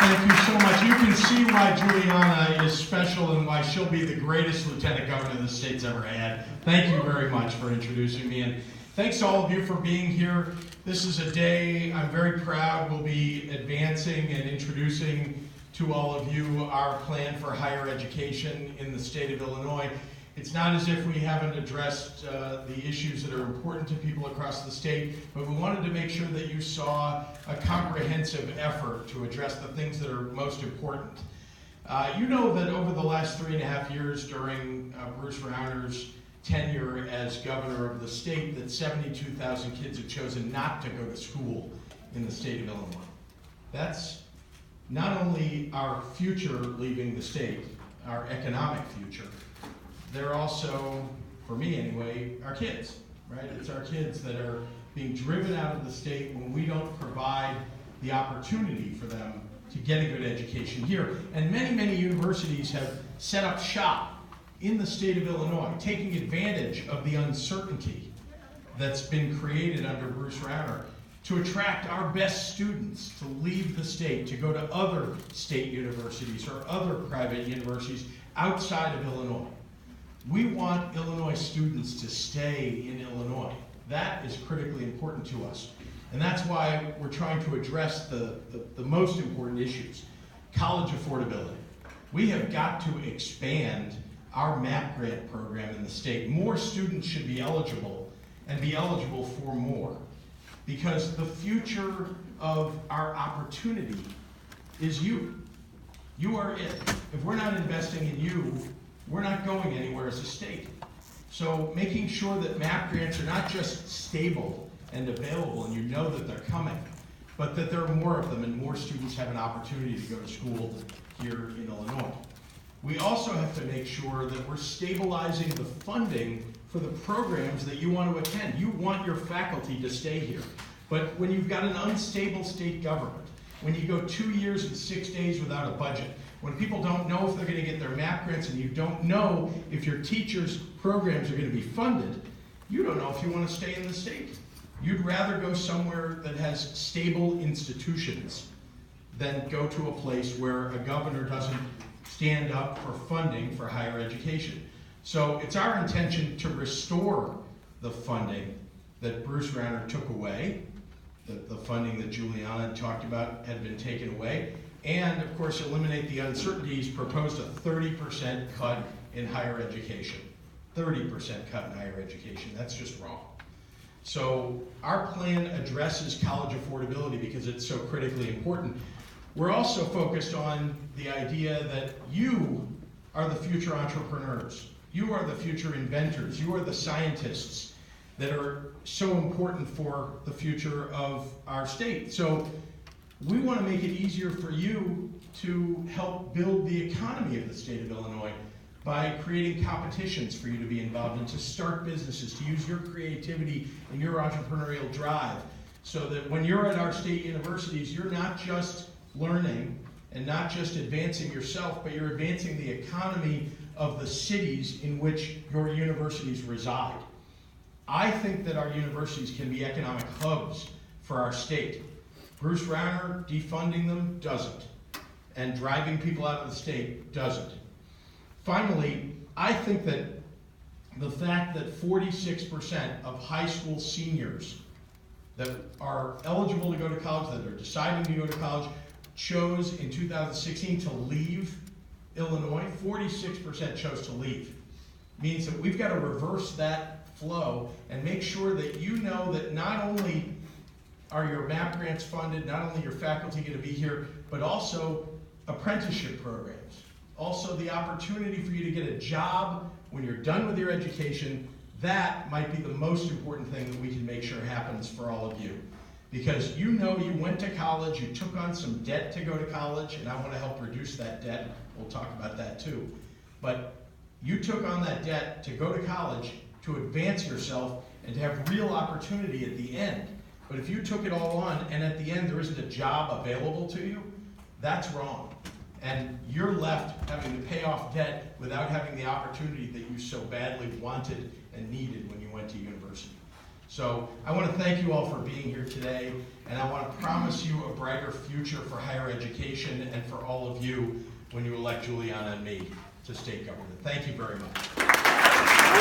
Thank you so much. You can see why Juliana is special and why she'll be the greatest lieutenant governor the state's ever had. Thank you very much for introducing me, and thanks to all of you for being here. This is a day I'm very proud we'll be advancing and introducing to all of you our plan for higher education in the state of Illinois. It's not as if we haven't addressed the issues that are important to people across the state, but we wanted to make sure that you saw a comprehensive effort to address the things that are most important. You know that over the last 3.5 years during Bruce Rauner's tenure as governor of the state, that 72,000 kids have chosen not to go to school in the state of Illinois. That's not only our future leaving the state, our economic future, they're also, for me anyway, our kids, right? It's our kids that are being driven out of the state when we don't provide the opportunity for them to get a good education here. And many, many universities have set up shop in the state of Illinois, taking advantage of the uncertainty that's been created under Bruce Rauner to attract our best students to leave the state, to go to other state universities or other private universities outside of Illinois. We want Illinois students to stay in Illinois. That is critically important to us. And that's why we're trying to address the most important issues. College affordability. We have got to expand our MAP grant program in the state. More students should be eligible and be eligible for more, because the future of our opportunity is you. You are it. If we're not investing in you, we're not going anywhere as a state. So making sure that MAP grants are not just stable and available and you know that they're coming, but that there are more of them and more students have an opportunity to go to school here in Illinois. We also have to make sure that we're stabilizing the funding for the programs that you want to attend. You want your faculty to stay here. But when you've got an unstable state government, when you go 2 years and 6 days without a budget, when people don't know if they're going to get their MAP grants and you don't know if your teachers' programs are going to be funded, you don't know if you want to stay in the state. You'd rather go somewhere that has stable institutions than go to a place where a governor doesn't stand up for funding for higher education. So it's our intention to restore the funding that Bruce Rauner took away, the funding that Juliana talked about had been taken away, and of course eliminate the uncertainties, proposed a 30% cut in higher education. 30% cut in higher education, that's just wrong. So our plan addresses college affordability because it's so critically important. We're also focused on the idea that you are the future entrepreneurs. You are the future inventors. You are the scientists that are so important for the future of our state. So we want to make it easier for you to help build the economy of the state of Illinois by creating competitions for you to be involved in, to start businesses, to use your creativity and your entrepreneurial drive, so that when you're at our state universities, you're not just learning and not just advancing yourself, but you're advancing the economy of the cities in which your universities reside. I think that our universities can be economic hubs for our state. Bruce Rauner defunding them doesn't, and driving people out of the state doesn't. Finally, I think that the fact that 46% of high school seniors that are eligible to go to college, that are deciding to go to college, chose in 2016 to leave Illinois. 46% chose to leave. Means that we've got to reverse that flow and make sure that you know that not only are your MAP grants funded, not only your faculty going to be here, but also apprenticeship programs. Also the opportunity for you to get a job when you're done with your education. That might be the most important thing that we can make sure happens for all of you. Because you know you went to college, you took on some debt to go to college, and I want to help reduce that debt. We'll talk about that too. But you took on that debt to go to college, to advance yourself, and to have real opportunity at the end. But if you took it all on, and at the end there isn't a job available to you, that's wrong. And you're left having to pay off debt without having the opportunity that you so badly wanted and needed when you went to university. So I want to thank you all for being here today, and I want to promise you a brighter future for higher education and for all of you when you elect Juliana and me to state government. Thank you very much.